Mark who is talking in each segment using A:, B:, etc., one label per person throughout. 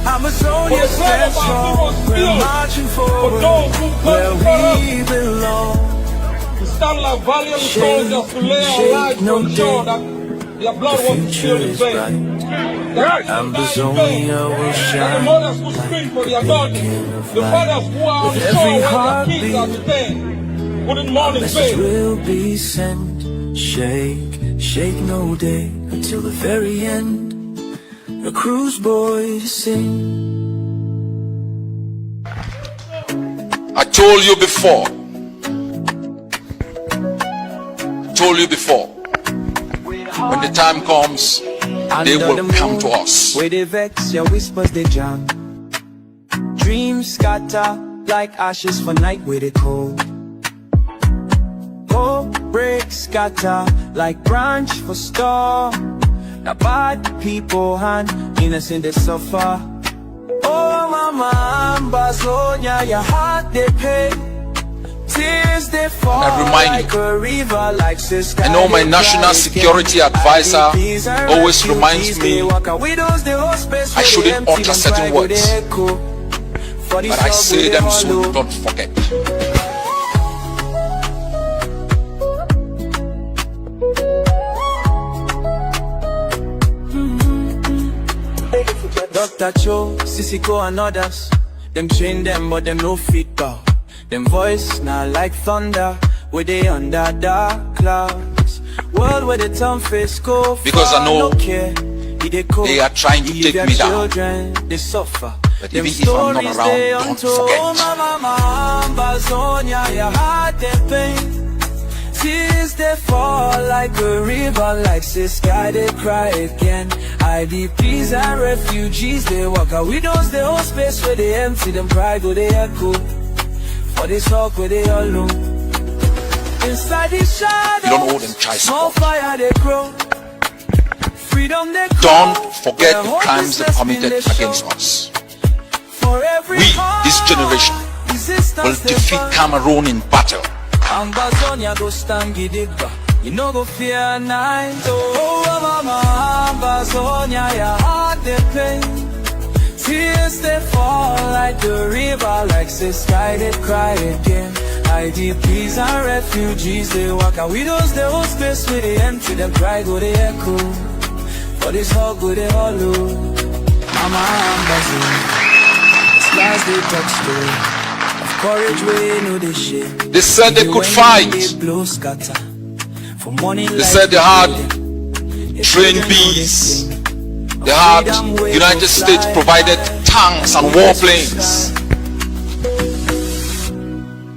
A: Amazonia stands strong. We're marching forward where we belong.
B: We stand like valiant soldiers to lay our lives to ensure that their blood won't spill in vain.
A: Ambazonia will shine.
B: The mothers who scream for their daughters, the fathers who are on shore where their kids are detained, wouldn't mourn in vain.
A: Will be sent. Shake no day until the very end. The cruise boys sing.
C: I told you before. When the time comes, they will come to us.
A: Where they vex, your whispers they jam. Dreams scatter like ashes for night where they cold. Hope breaks scatter like branch for storm. Now bad people hand innocent they suffer. Oh mama, Ambazonia, your heart they pay. Tears they fall like a river, like sister.
C: I know my national security advisor always reminds me I shouldn't utter certain words, but I say them so don't forget.
A: Dr. Cho, Sissiko and others, them train them but them no fit bow. Them voice now like thunder, where they under dark clouds. World where the town face go
C: because I know they are trying to take me down.
A: They suffer.
C: But even if I'm not around, don't forget.
A: Mama, Ambazonia, your heart they pain. Tears they fall like a river, like the sky they cry again. IDPs and refugees they walk out widows, they hold space where they empty, them pride where they echo. For this talk where they all know. Inside these shadows,
C: you don't owe them child
A: small
C: support.
A: fire they grow. Freedom they grow.
C: Don't forget the crimes they committed against us.
A: For every
C: We, this generation, will defeat Cameroon in battle.
A: Ambazonia go stand gidigba, you no go fear night. Oh mama, Ambazonia, your heart they pain. Tears they fall like the river, like the sky they cry again. IDPs and refugees they walk out widows, they hold space where they empty, them cry go they echo. For this hug go they hollow. Mama Ambazonia, stars they touch the courage we know they shake.
C: They said they could fight. They said they had trained bees. They had United States provided tanks and warplanes.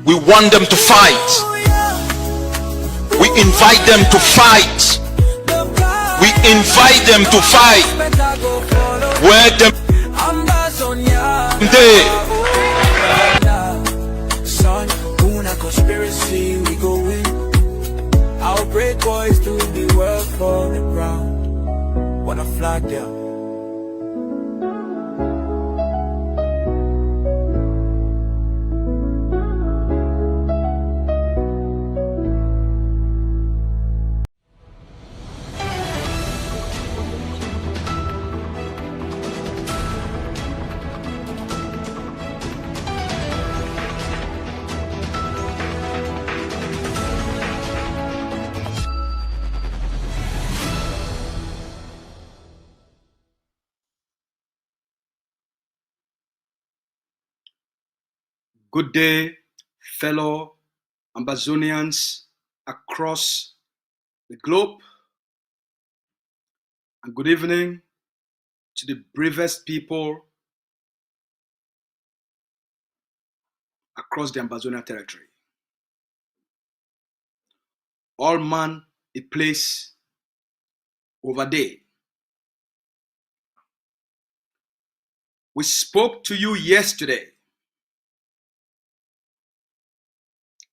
C: We want them to fight. We invite them to fight. We invite them to fight. Where them they
A: conspiracy, we go in. Our great boys do the work for the ground. Wanna flag down.
D: Good day, fellow Ambazonians across the globe, and good evening to the bravest people across the Ambazonia territory. All man a place over day. We spoke to you yesterday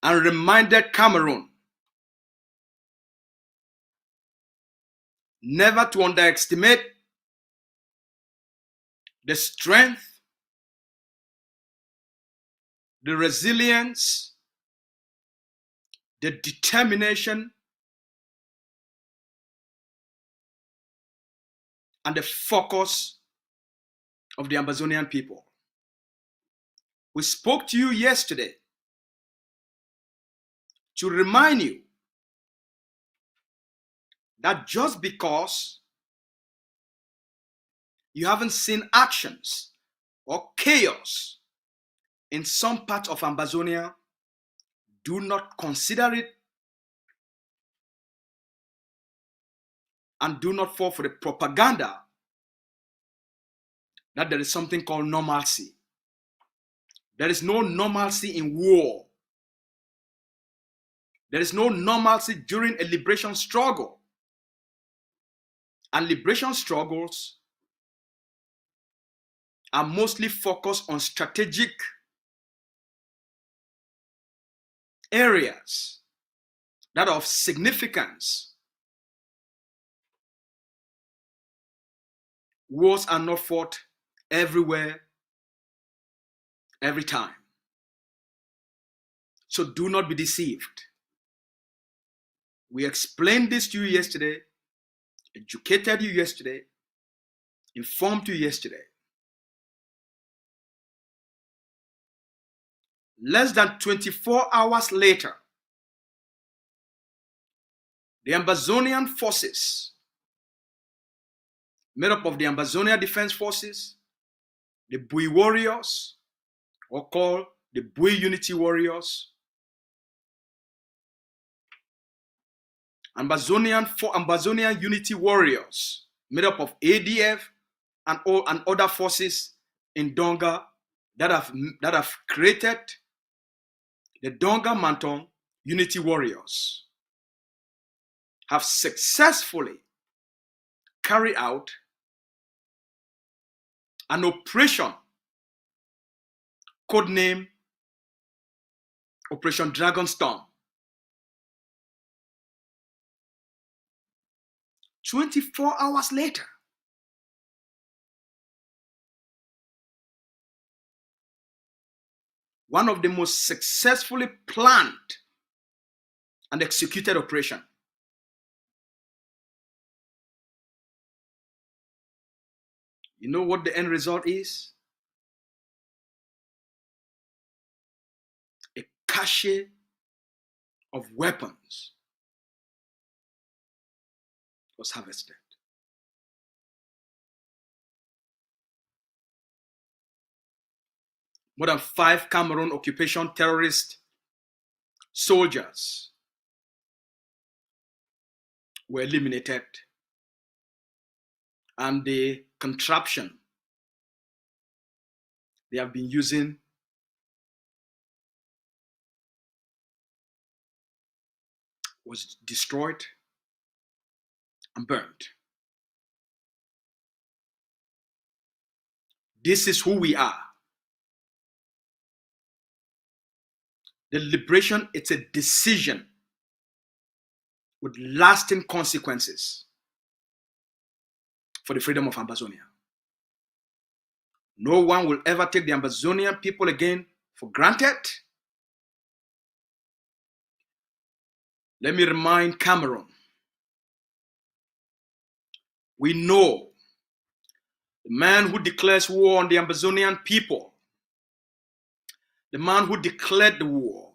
D: and reminded Cameroon never to underestimate the strength, the resilience, the determination, and the focus of the Ambazonian people. We spoke to you yesterday to remind you that just because you haven't seen actions or chaos in some part of Ambazonia, do not consider it and do not fall for the propaganda that there is something called normalcy. There is no normalcy in war. There is no normalcy during a liberation struggle. And liberation struggles are mostly focused on strategic areas that are of significance. Wars are not fought everywhere, every time. So do not be deceived. We explained this to you yesterday, educated you yesterday, informed you yesterday. Less than 24 hours later, the Ambazonian forces, made up of the Ambazonia Defense Forces, the Bui Warriors, or called the Bui Unity Warriors, Ambazonian Unity Warriors, made up of ADF and other forces in Donga that have created the Donga Mantong Unity Warriors, have successfully carried out an operation codenamed Operation Dragonstorm. 24 hours later, one of the most successfully planned and executed operation. You know what the end result is? A cache of weapons was harvested. More than 5 Cameroon occupation terrorist soldiers were eliminated, and the contraption they have been using was destroyed and burned. This is who we are. The liberation, it's a decision with lasting consequences for the freedom of Ambazonia. No one will ever take the Ambazonian people again for granted. Let me remind Cameroon, we know the man who declares war on the Ambazonian people, the man who declared the war,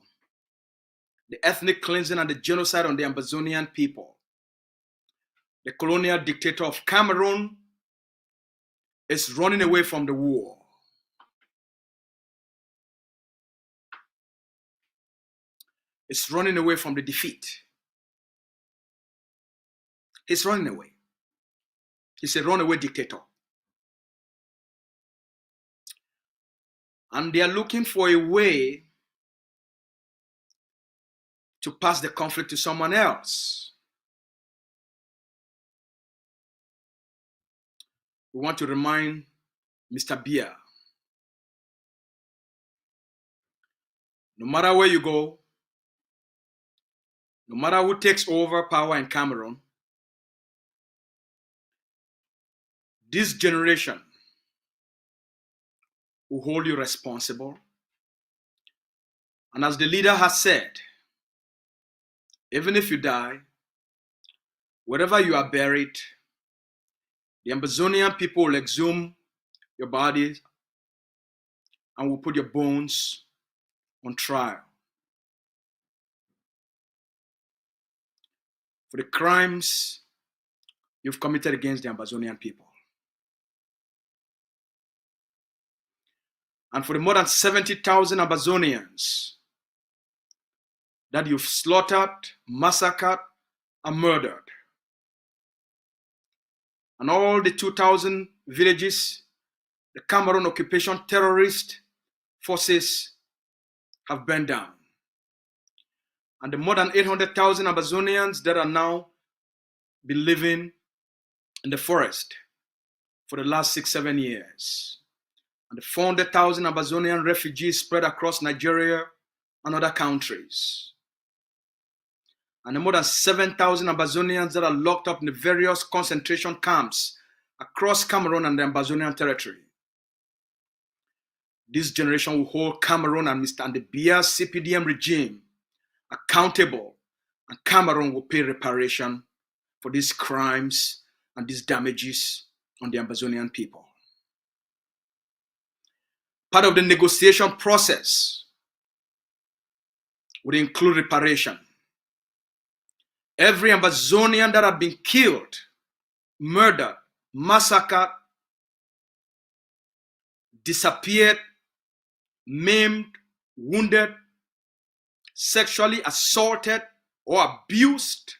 D: the ethnic cleansing and the genocide on the Ambazonian people, the colonial dictator of Cameroon, is running away from the war. It's running away from the defeat. He's running away. He's a runaway dictator. And they are looking for a way to pass the conflict to someone else. We want to remind Mr. Biya, no matter where you go, no matter who takes over power in Cameroon, this generation will hold you responsible. And as the leader has said, even if you die, wherever you are buried, the Ambazonian people will exhume your body and will put your bones on trial for the crimes you've committed against the Ambazonian people. And for the more than 70,000 Ambazonians that you've slaughtered, massacred, and murdered. And all the 2,000 villages the Cameroon occupation terrorist forces have burned down. And the more than 800,000 Ambazonians that are now been living in the forest for the last 6-7 years. And the 400,000 Ambazonian refugees spread across Nigeria and other countries. And the more than 7,000 Ambazonians that are locked up in the various concentration camps across Cameroon and the Ambazonian territory. This generation will hold Cameroon and the Biya CPDM regime accountable, and Cameroon will pay reparation for these crimes and these damages on the Ambazonian people. Part of the negotiation process would include reparation. Every Ambazonian that had been killed, murdered, massacred, disappeared, maimed, wounded, sexually assaulted or abused,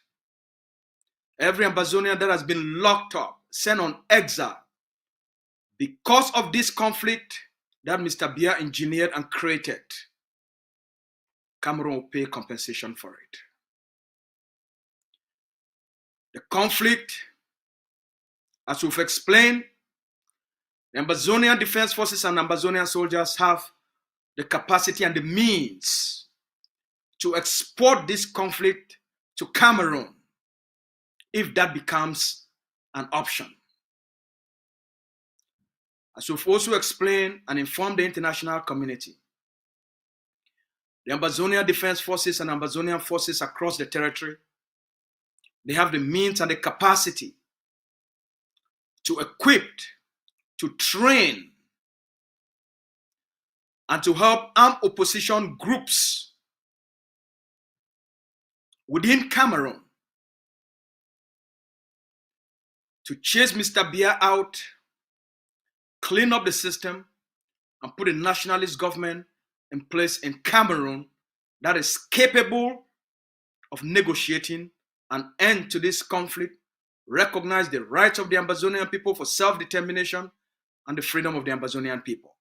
D: every Ambazonian that has been locked up, sent on exile because of this conflict that Mr. Biya engineered and created, Cameroon will pay compensation for it. The conflict, as we've explained, the Ambazonian Defense Forces and Ambazonian soldiers have the capacity and the means to export this conflict to Cameroon if that becomes an option. As we've also explained and informed the international community, the Ambazonian Defense Forces and Ambazonian forces across the territory, they have the means and the capacity to equip, to train, and to help armed opposition groups within Cameroon to chase Mr. Biya out, clean up the system, and put a nationalist government in place in Cameroon that is capable of negotiating an end to this conflict, recognize the rights of the Ambazonian people for self-determination and the freedom of the Ambazonian people.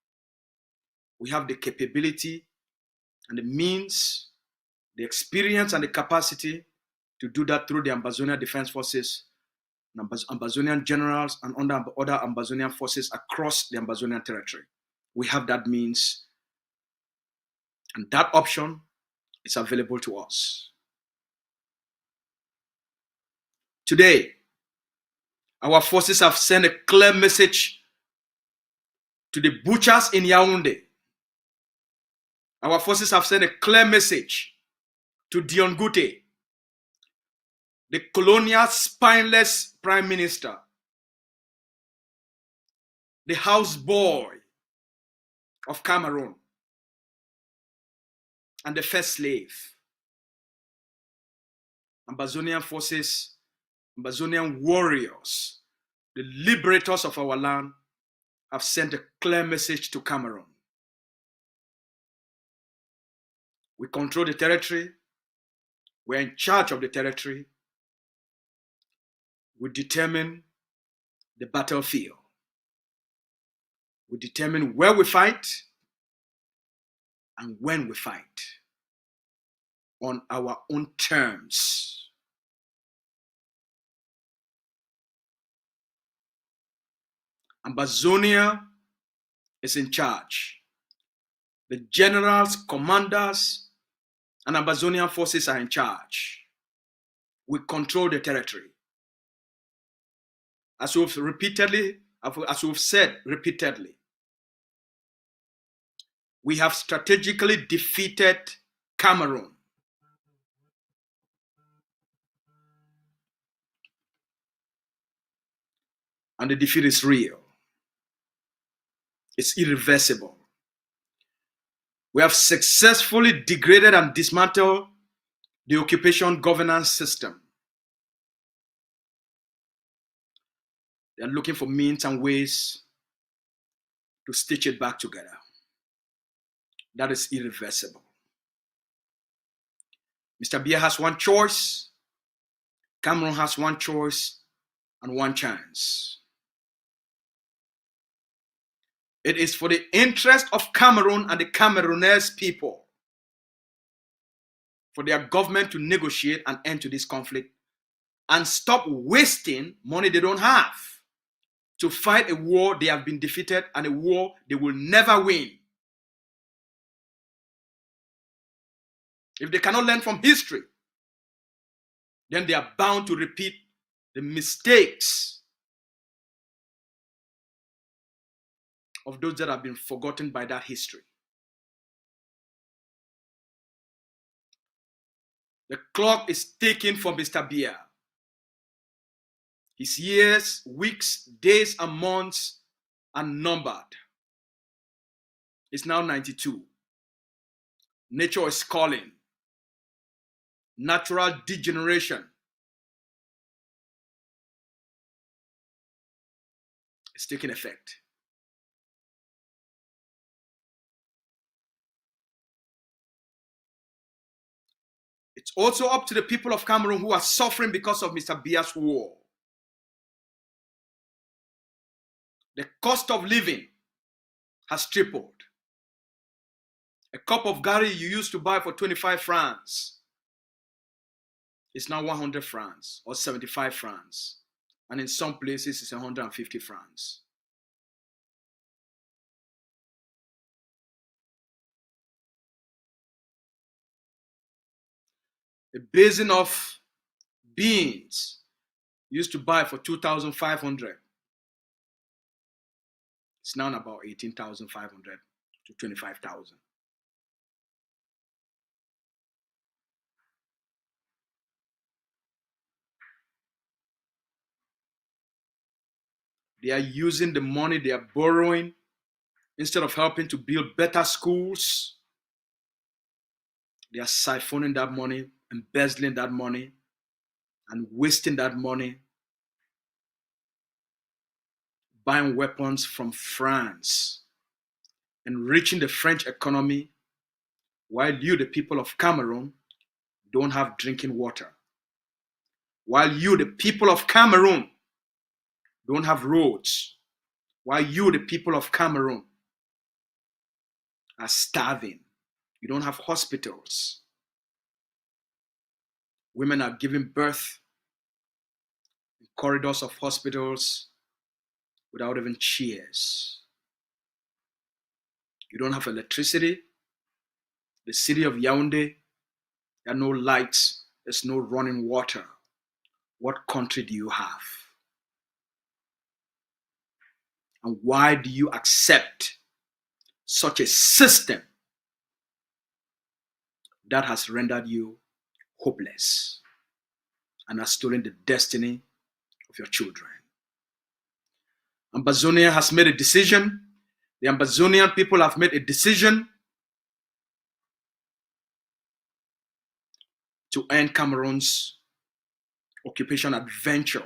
D: We have the capability and the means, the experience and the capacity to do that through the Ambazonian Defense Forces, Ambazonian generals, and other Ambazonian forces across the Ambazonian territory. We have that means, and that option is available to us. Today, our forces have sent a clear message to the butchers in Yaoundé. Our forces have sent a clear message to Dion Gute, the colonial spineless prime minister, the houseboy of Cameroon, and the first slave. Ambazonian forces, Ambazonian warriors, the liberators of our land, have sent a clear message to Cameroon. We control the territory. We're in charge of the territory. We determine the battlefield. We determine where we fight and when we fight on our own terms. Ambazonia is in charge. The generals, commanders, and Ambazonian forces are in charge. We control the territory. As we've said repeatedly, we have strategically defeated Cameroon. And the defeat is real. It's irreversible. We have successfully degraded and dismantled the occupation governance system. They are looking for means and ways to stitch it back together. That is irreversible. Mr. Biya has one choice. Cameroon has one choice and one chance. It is for the interest of Cameroon and the Cameroonese people for their government to negotiate an end to this conflict and stop wasting money they don't have to fight a war they have been defeated and a war they will never win. If they cannot learn from history, then they are bound to repeat the mistakes of those that have been forgotten by that history. The clock is ticking for Mr. Biya. His years, weeks, days, and months are numbered. He's now 92. Nature is calling. Natural degeneration is taking effect. It's also up to the people of Cameroon who are suffering because of Mr. Biya's war. The cost of living has tripled. A cup of garri you used to buy for 25 francs is now 100 francs or 75 francs. And in some places, it's 150 francs. A basin of beans you used to buy for 2,500. It's now about 18,500 to 25,000. They are using the money they are borrowing instead of helping to build better schools. They are siphoning that money, embezzling that money, and wasting that money buying weapons from France, enriching the French economy, while you, the people of Cameroon, don't have drinking water. While you, the people of Cameroon, don't have roads. While you, the people of Cameroon, are starving. You don't have hospitals. Women are giving birth in corridors of hospitals without even chairs. You don't have electricity. The city of Yaoundé, there are no lights. There's no running water. What country do you have? And why do you accept such a system that has rendered you hopeless and has stolen the destiny of your children? Ambazonia has made a decision. The Ambazonian people have made a decision to end Cameroon's occupation adventure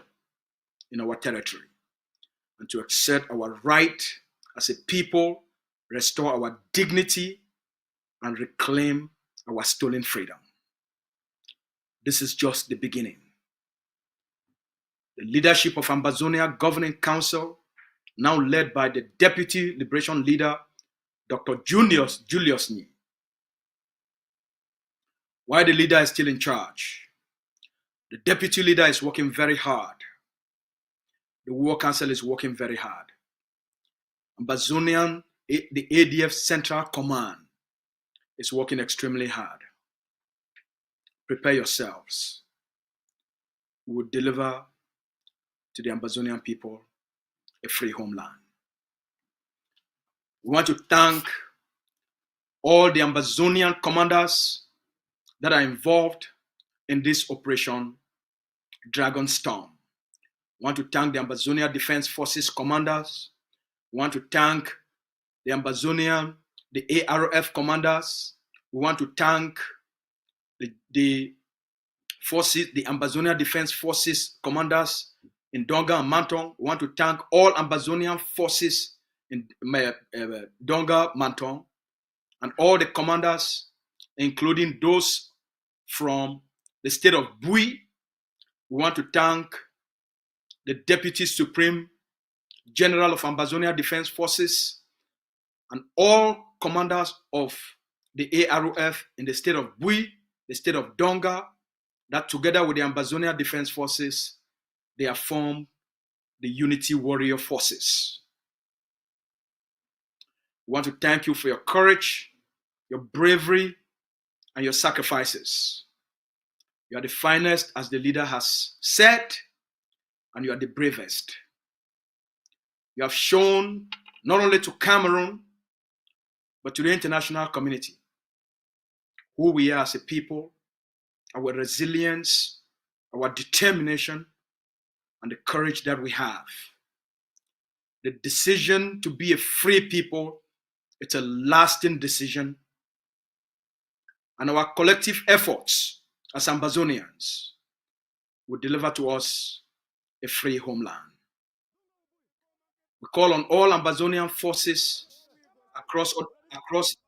D: in our territory and to assert our right as a people, restore our dignity, and reclaim our stolen freedom. This is just the beginning. The leadership of Ambazonia Governing Council, now led by the Deputy Liberation Leader, Dr. Julius Nye. While the leader is still in charge, the Deputy Leader is working very hard. The War Council is working very hard. Ambazonian, the ADF Central Command is working extremely hard. Prepare yourselves. We will deliver to the Ambazonian people a free homeland. We want to thank all the Ambazonian commanders that are involved in this operation, Dragon Storm. We want to thank the Ambazonia Defense Forces commanders. We want to thank the Ambazonian, the ARF commanders. We want to thank the forces, the Ambazonia Defense Forces commanders in Donga and Mantong. We want to thank all Ambazonian forces in Donga, Mantong, and all the commanders, including those from the state of Bui. We want to thank the Deputy Supreme General of Ambazonia Defense Forces and all commanders of the ARF in the state of Bui, the state of Donga, that together with the Ambazonia Defense Forces, they have formed the Unity Warrior Forces. We want to thank you for your courage, your bravery, and your sacrifices. You are the finest, as the leader has said, and you are the bravest. You have shown not only to Cameroon, but to the international community who we are as a people, our resilience, our determination, and the courage that we have. The decision to be a free people, it's a lasting decision. And our collective efforts as Ambazonians will deliver to us a free homeland. We call on all Ambazonian forces across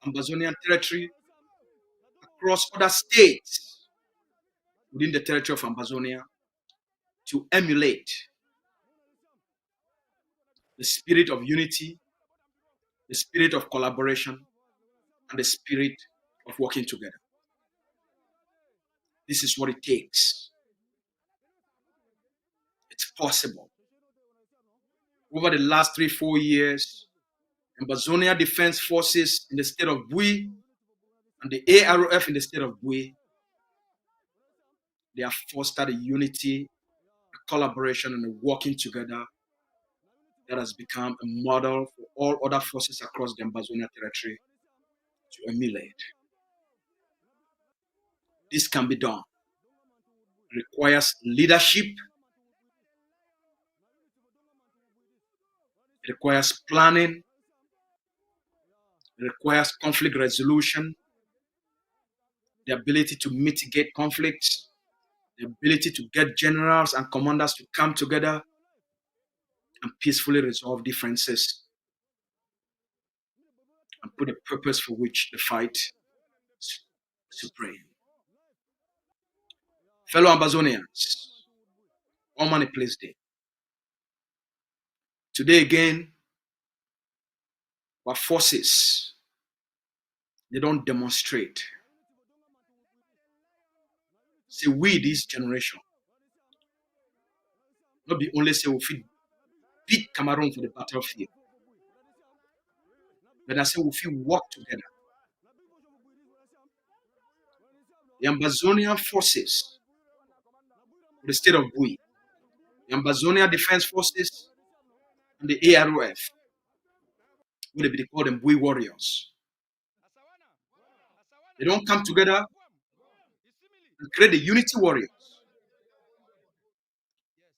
D: Ambazonian territory, across other states within the territory of Ambazonia, to emulate the spirit of unity, the spirit of collaboration, and the spirit of working together. This is what it takes. It's possible. Over the last 3-4 years, Ambazonia Defense Forces in the state of Bui and the ARF in the state of Bui, they have fostered a unity, a collaboration, and a working together that has become a model for all other forces across the Ambazonia territory to emulate. This can be done. It requires leadership. It requires planning. It requires conflict resolution, the ability to mitigate conflicts, the ability to get generals and commanders to come together and peacefully resolve differences and put a purpose for which the fight is supreme. Fellow Ambazonians, all money place day. Today again, our forces, they don't demonstrate. Say we, this generation, not be only say we fit beat Cameroon for the battlefield, but I say we fit work together. The Ambazonian forces, the state of Bui, the Ambazonia Defense Forces, and the ARF, what they call them Bui warriors. They don't come together and create the unity warriors.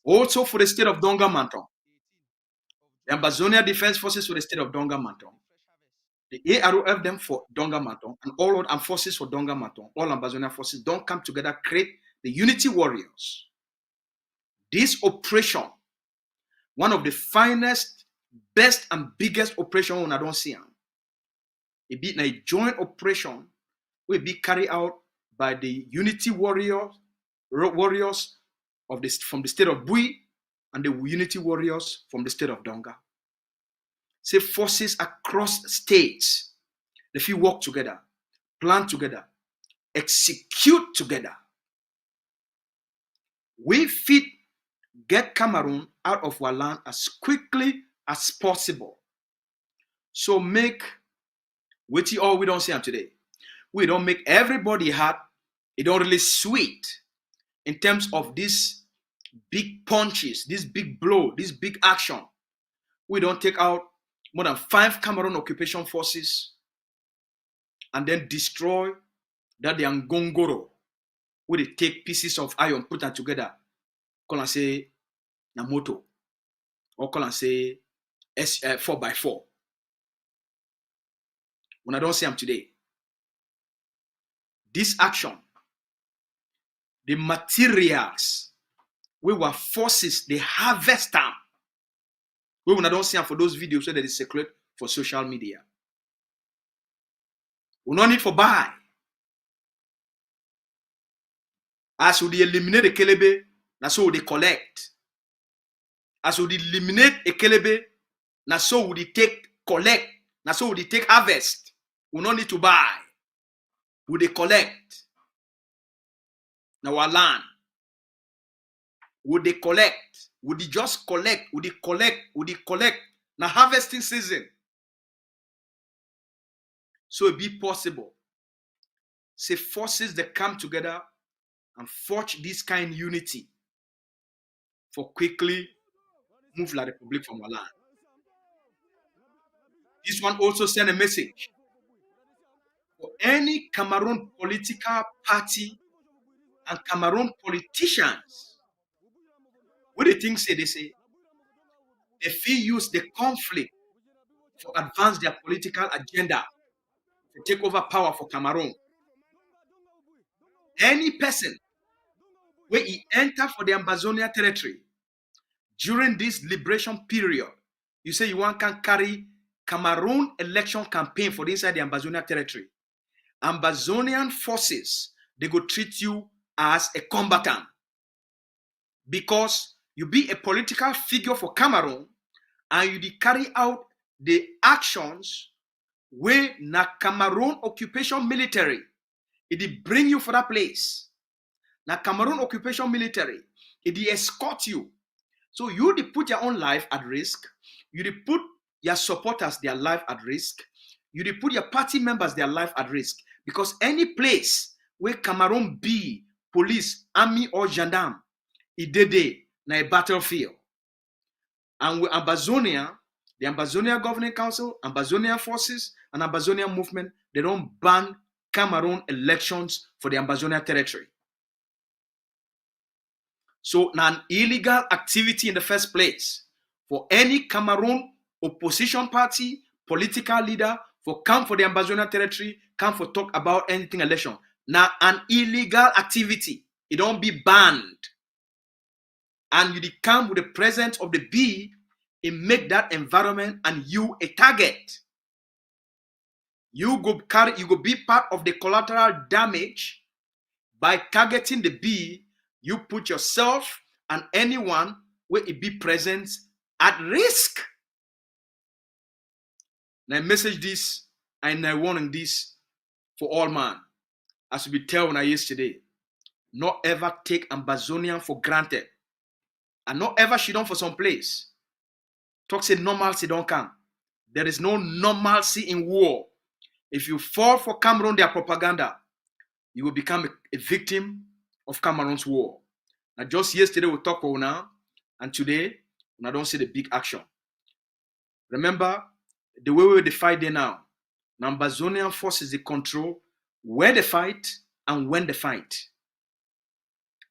D: Also for the state of Donga Mantong, the Ambazonia Defense Forces for the state of Donga Mantong, the ARF them for Donga Mantong, and all other forces for Donga Mantong, all Ambazonia forces don't come together, create the unity warriors. This operation, one of the finest, best, and biggest operation when I don't see them. It be a joint operation will be carried out by the unity warriors of this from the state of Bui and the unity warriors from the state of Donga. Say forces across states, they feel work together, plan together, execute together. We fit get Cameroon out of our land as quickly as possible. So make what all we don't see them today. We don't make everybody hard. It don't really sweet in terms of these big punches, this big blow, this big action. We don't take out more than 5 Cameroon occupation forces and then destroy that the Ngongoro, where they take pieces of iron, put them together, call and say Namoto, or call and say 4x4. when I don't see them today. This action, the materials, we were forces, they harvest them. We when I don't see them for those videos so that they circulate for social media. We no need for buy. As we eliminate the kelebe, that's so they collect. As we eliminate a kelebe, that's so we take collect. That's so we take harvest. We no need to buy. We they collect. Now our land. Would they collect? Would they just collect? Would they collect? Would they collect? Now harvesting season. So it be possible. Say forces that come together and forge this kind of unity for quickly move La Republic from our land. This one also send a message for any Cameroon political party and Cameroon politicians. What they think say, they say, they feel use the conflict to advance their political agenda to take over power for Cameroon. Any person where he enter for the Ambazonia territory during this liberation period, you say you want can carry Cameroon election campaign for inside the Ambazonia territory. Ambazonian forces, they go treat you as a combatant because you be a political figure for Cameroon and you carry out the actions where na Cameroon occupation military, it bring you for that place. Na Cameroon occupation military, it escort you. So you put your own life at risk. You put your supporters their life at risk. You put your party members their life at risk. Because any place where Cameroon be police, army or gendarme, it did na a battlefield. And with Ambazonia, the Ambazonia Governing Council, Ambazonia forces, and Ambazonia movement, they don't ban Cameroon elections for the Ambazonia territory. So now an illegal activity in the first place for any Cameroon opposition party, political leader, for come for the Ambazonia territory, come for talk about anything election. Now an illegal activity. It don't be banned. And you come with the presence of the bee, it make that environment and you a target. You go be part of the collateral damage by targeting the bee. You put yourself and anyone where it be present at risk. Now I message this and I warning this for all man. As we tell when I yesterday, not ever take Ambazonian for granted. And not ever she done for some place. Talk say normalcy don't come. There is no normalcy in war. If you fall for Cameroon, their propaganda, you will become a victim of Cameroon's war. Now just yesterday we talked about now, and today I don't see the big action. Remember the way they fight there now. Ambazonian forces they control where they fight and when they fight.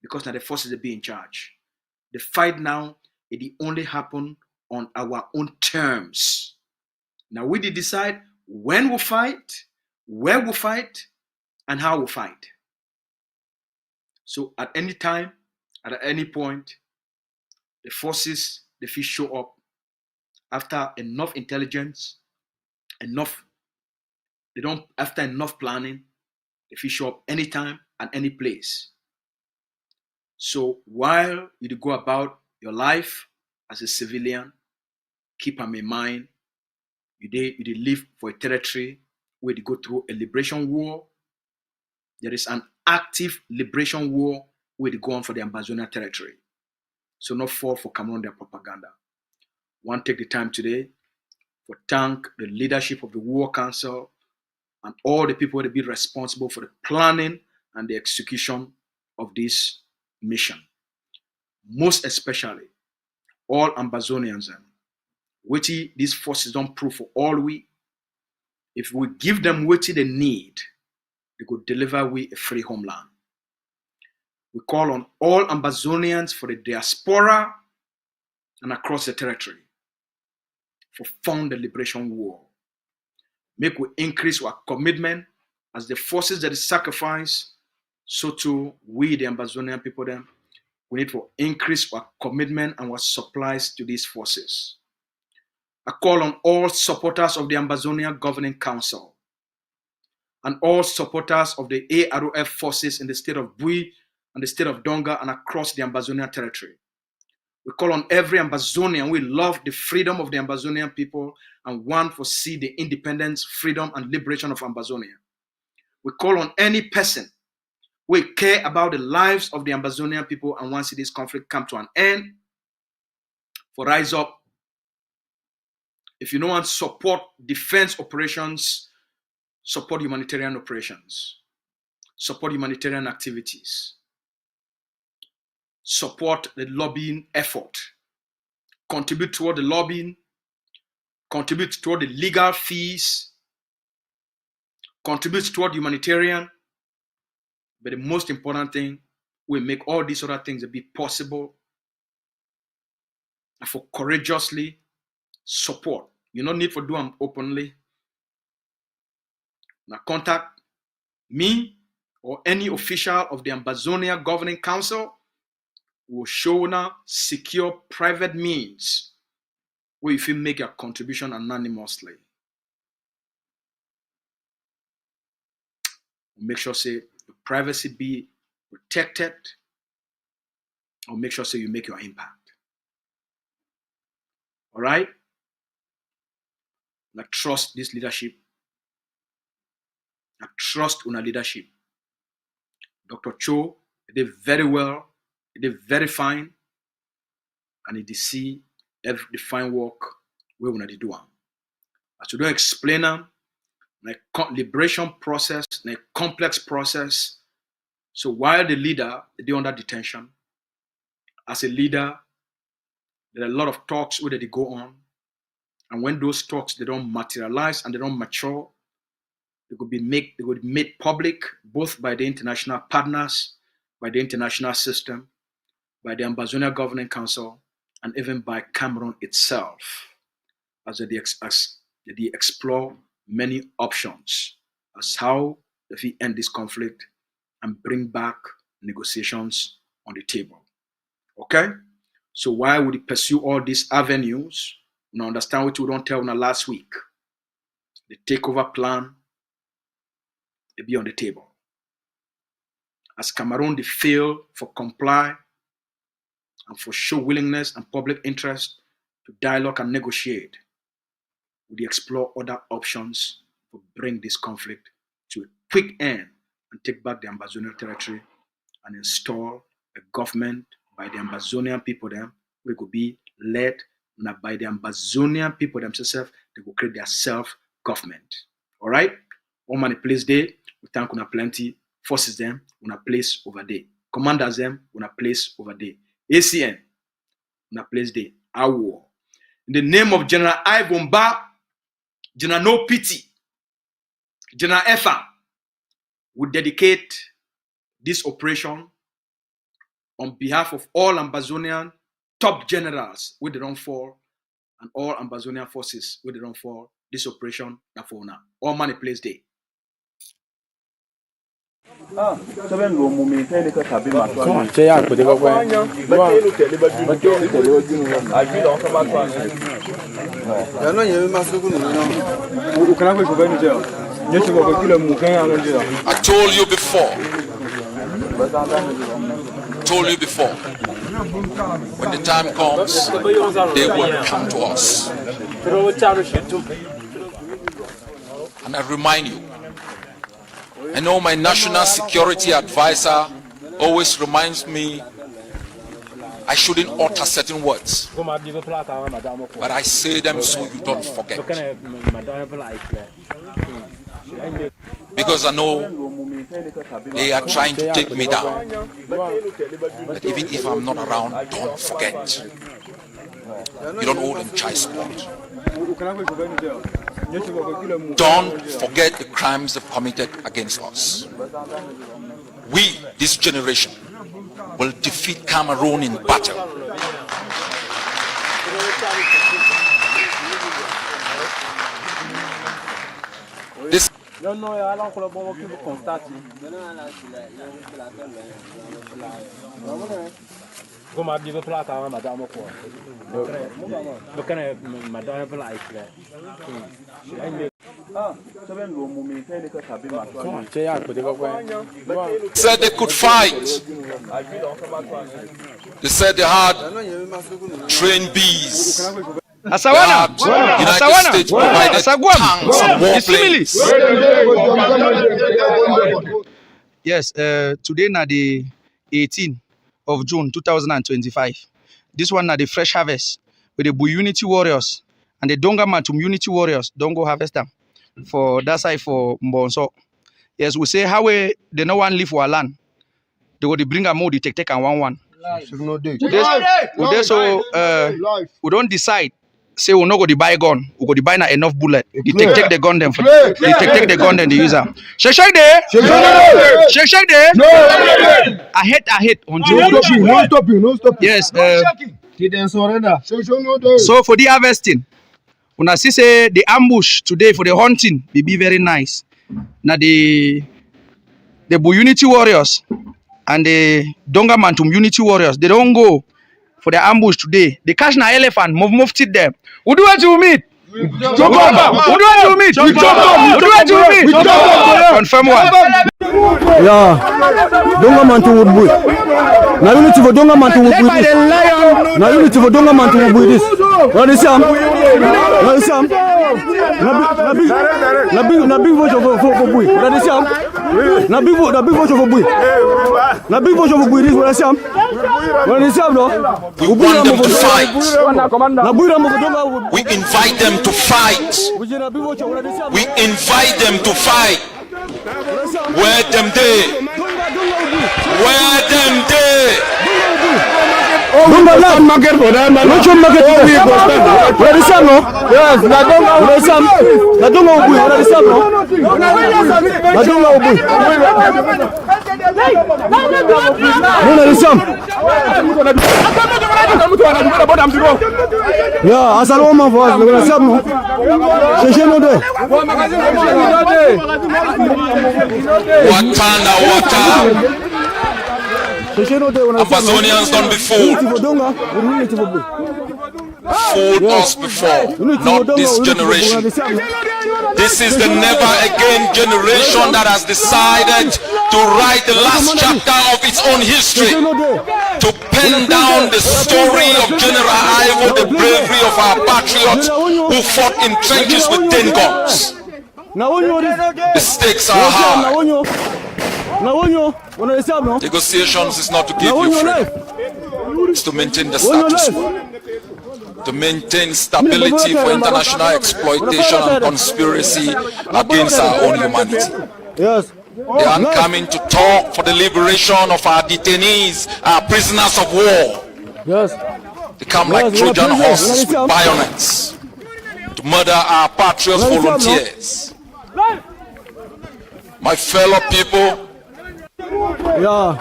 D: Because now the forces they be in charge. The fight now, it only happen on our own terms. Now we did decide when we fight, where we fight, and how we fight. So at any time, at any point, the forces, they feel show up after enough intelligence, after enough planning, they feel show up anytime and any place. So while you go about your life as a civilian, keep in mind, you live for a territory where you go through a liberation war. There is an active liberation war where they go on for the Ambazonia territory. So not fall for Cameroon their propaganda. Want to take the time today for thank the leadership of the War Council and all the people that be responsible for the planning and the execution of this mission. Most especially, all Ambazonians, what these forces don't prove for all we. If we give them what they need, they could deliver we a free homeland. We call on all Ambazonians for the diaspora and across the territory for fund the liberation war. make we increase our commitment as the forces that is sacrificed, so too we, the Ambazonian people, then we need to increase our commitment and our supplies to these forces. I call on all supporters of the Ambazonia Governing Council and all supporters of the AROF forces in the state of Bui and the state of Donga and across the Ambazonia territory. We call on every Ambazonian. We love the freedom of the Ambazonian people and want to see the independence, freedom, and liberation of Ambazonia. We call on any person who care about the lives of the Ambazonian people and want to see this conflict come to an end, for rise up. If you don't want to support defense operations, support humanitarian operations, support humanitarian activities, support the lobbying effort, contribute toward the lobbying, contribute toward the legal fees, contribute toward humanitarian. But the most important thing, we make all these other things be possible and for courageously support. You don't need to do them openly. Now contact me or any official of the Ambazonia Governing Council will show now secure private means where if you make your contribution anonymously. Make sure say your privacy be protected, or make sure say you make your impact. All right? I trust this leadership. I trust una leadership. Dr. Cho did very well. He did very fine, and he did see every the fine work we wanna do. As you don't explain them, like liberation process, like complex process. So while the leader is under detention, as a leader, there are a lot of talks where they go on, and when those talks they don't materialize and they don't mature, they could be made public both by the international partners, by the international system, by the Ambazonia Governing Council, and even by Cameroon itself, as they explore many options as how they end this conflict and bring back negotiations on the table. Okay? So why would you pursue all these avenues? You understand what we don't tell you last week. The takeover plan will be on the table. As Cameroon, they fail for comply and for show willingness and public interest to dialogue and negotiate, we explore other options to bring this conflict to a quick end and take back the Ambazonia territory and install a government by the Ambazonian people them, we could be led by the Ambazonian people themselves. They will create their self-government. All right? All money place there, we thank una plenty. Forces them, una place over there. Commanders them, una place over there. ACN, una place there. Our in the name of General Ivan Ba, General No Pity, General Efa, we dedicate this operation on behalf of all Ambazonian top generals with the run for and all Ambazonian forces with the run for this operation na for now. All money place there.
C: I told you before, when the time comes, they will come to us. And I remind you, I know my national security advisor always reminds me I shouldn't utter certain words, but I say them so you don't forget. Because I know they are trying to take me down. But even if I'm not around, don't forget. You don't owe them child support. Don't forget the crimes they've committed against us. We, this generation, will defeat Cameroon in battle. Said they could fight. They said they had trained bees.
E: Asawana,
C: United States provided tanks and warplanes.
E: Yes, today na the 18th of June 2025. This one na the fresh harvest with the Unity Warriors and the Donga Matum Unity Warriors. Don't go harvest them for that side for Mbonso. Yes, we say how they no one live for our land. They go to bring a more take and one. So we don't decide. Say we no go to buy gun. We go to buy not enough bullet. They take the gun them. They take the gun then they use them. Shake there. Shake there. I hate. No stopping. Yes. So for the harvesting, when I say the ambush today for the hunting, will be very nice. Now the Unity Warriors and the Donga Mantum Unity Warriors, they don't go for the ambush today. They catch an elephant, move it them. Who do what you meet? Confirm one.
F: Yeah, Donga Mantum would be. Now you need to Donga Mantum would be this. Now you need to Donga Mantum would be this. What is Sam? What is Sam? Na big voice for boy. What is Sam? Na big voice for boy. Na big voice for boy this. What is Sam? What is Sam? No.
C: We want them to fight. We invite them to fight. We invite them to fight. Where them day? Where them day?
F: Market for them. Which market? Where is Sam? Yes, na Donga. Na Donga Ubu. Where is Sam? Na Donga Ubu. Where is Sam? Yeah, asaloma voice. Where is Sam? Cheche no de.
C: Water. Ambazonians done before. Fooled us before, not this generation. This is the never again generation that has decided to write the last chapter of its own history, to pen down the story of General Ivo, the bravery of our patriots who fought in trenches with 10 guns. The stakes are high. Negotiations is not to give you freedom. It's to maintain the status quo. To maintain stability for international exploitation and conspiracy against our own humanity.
F: Yes.
C: They aren't coming to talk for the liberation of our detainees, our prisoners of war.
F: Yes.
C: They come like Trojan horses with bayonets to murder our patriots volunteers. My fellow people, the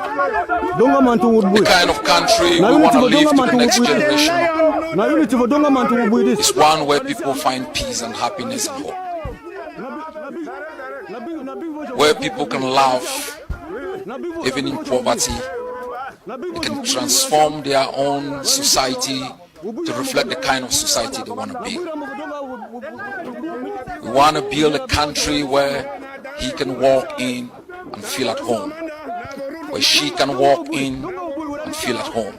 C: kind of country we want to leave to the next generation is one where people find peace and happiness and hope. Where people can laugh, even in poverty. They can transform their own society to reflect the kind of society they want to build. We want to build a country where he can walk in and feel at home, where she can walk in and feel at home.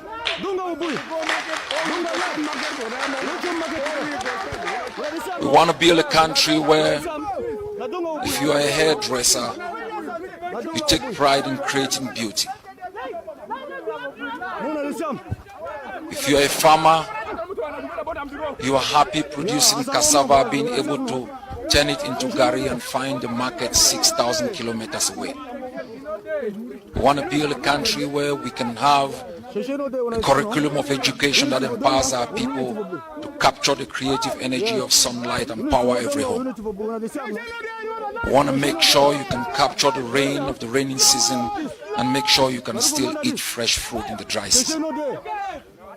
C: We want to build a country where if you are a hairdresser, you take pride in creating beauty. If you are a farmer, you are happy producing cassava, being able to turn it into gari and find the market 6,000 kilometers away. We want to build a country where we can have a curriculum of education that empowers our people to capture the creative energy of sunlight and power every home. We want to make sure you can capture the rain of the rainy season and make sure you can still eat fresh fruit in the dry season.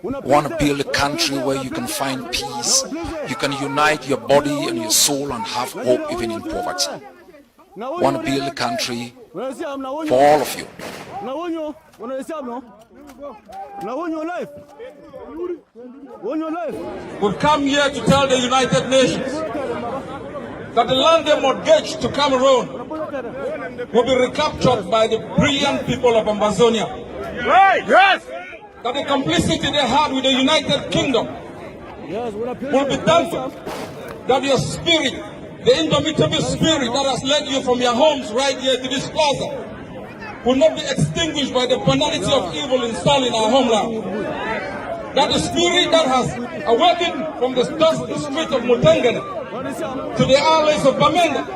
C: We want to build a country where you can find peace, you can unite your body and your soul and have hope even in poverty. want to build a country for all of you.
B: We've come here to tell the United Nations that the land they mortgaged to Cameroon will be recaptured by the brilliant people of Ambazonia. Right. Yes. That the complicity they had with the United Kingdom will be dampened. That your spirit, the indomitable spirit that has led you from your homes right here to this plaza, will not be extinguished by the banality of evil installed in our homeland. That the spirit that has awakened from the dusty street of Mutengene to the alleys of Bamenda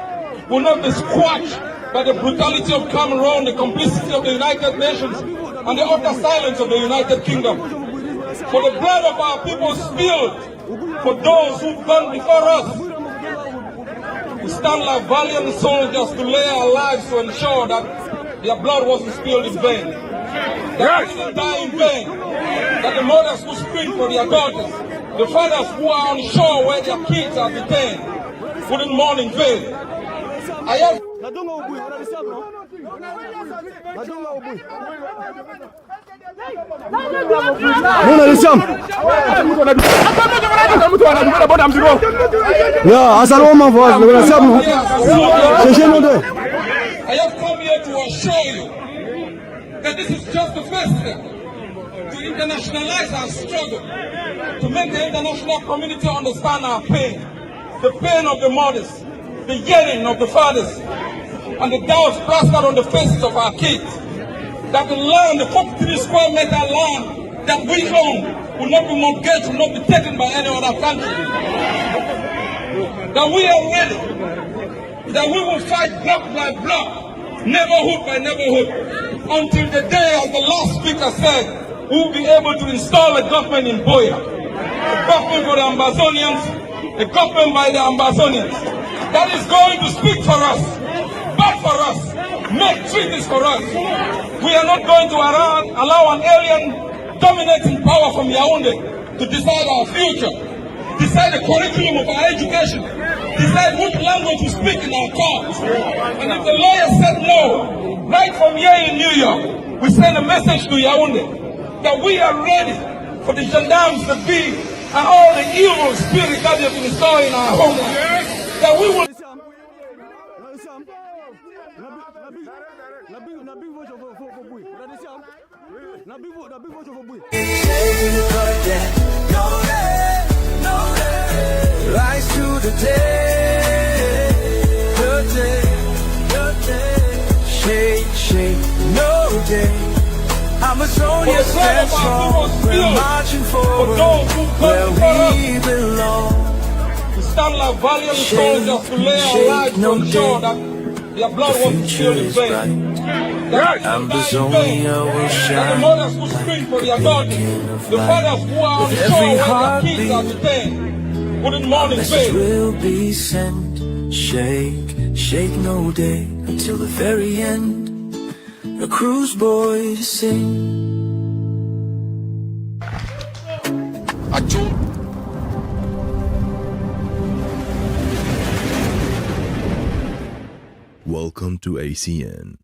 B: will not be squashed by the brutality of Cameroon, the complicity of the United Nations, and the utter silence of the United Kingdom. For the blood of our people spilled for those who've gone before us. We stand like valiant soldiers to lay our lives to ensure that their blood wasn't spilled in vain. That they didn't die in vain. That the mothers who scream for their daughters, the fathers who are on shore where their kids are detained, wouldn't mourn in vain. I have I have come here to assure you that this is just the first step to internationalize our struggle, to make the international community understand our pain, the pain of the mothers, the yearning of the fathers, and the doubts plastered on the faces of our kids. That the land, the 43 square meter land that we own, will not be mortgaged, will not be taken by any other country. That we are ready. That we will fight block by block, neighborhood by neighborhood, until the day, as the last speaker said, we will be able to install a government in Boya. A government for the Ambazonians, a government by the Ambazonians. That is going to speak for us, fight for us, make treaties for us. We are not going to allow an alien dominating power from Yaoundé to decide our future, decide the curriculum of our education, decide what language we speak in our courts. And if the lawyer said no, right from here in New York, we send a message to Yaoundé that we are ready for the gendarmes, the bee, and all the evil spirits that have been installed in our homeland. That we will.
A: Rise to the day, shake, no day. Amazonia stands strong, we're marching forward, where we belong.
B: We stand like valiant soldiers to lay our lives to ensure that their blood wasn't spilled in vain.
A: Ambazonia will shine.
B: That the mothers who scream for their daughters, the fathers who are on shore where their kids are detained, wouldn't mourn in vain.
A: Will be sent, shake no day, until the very end. The cruise boys sing.
G: Welcome to ACN.